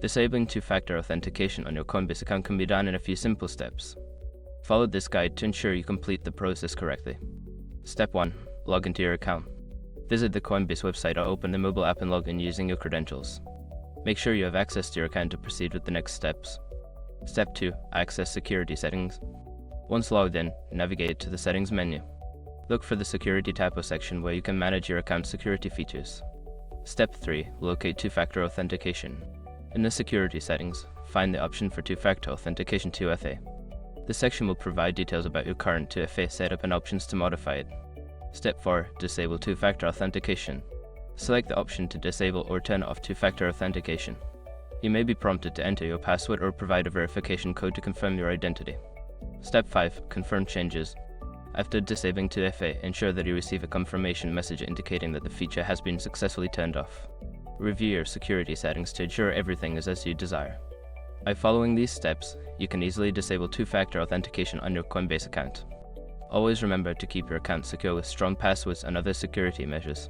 Disabling two-factor authentication on your Coinbase account can be done in a few simple steps. Follow this guide to ensure you complete the process correctly. Step 1. Log into your account. Visit the Coinbase website or open the mobile app and log in using your credentials. Make sure you have access to your account to proceed with the next steps. Step 2. Access security settings. Once logged in, navigate to the settings menu. Look for the security tab or section where you can manage your account security features. Step 3. Locate two-factor authentication. In the security settings, find the option for two-factor authentication 2FA. This section will provide details about your current 2FA setup and options to modify it. Step 4. Disable two-factor authentication. Select the option to disable or turn off two-factor authentication. You may be prompted to enter your password or provide a verification code to confirm your identity. Step 5. Confirm changes. After disabling 2FA, ensure that you receive a confirmation message indicating that the feature has been successfully turned off. Review your security settings to ensure everything is as you desire. By following these steps, you can easily disable two-factor authentication on your Coinbase account. Always remember to keep your account secure with strong passwords and other security measures.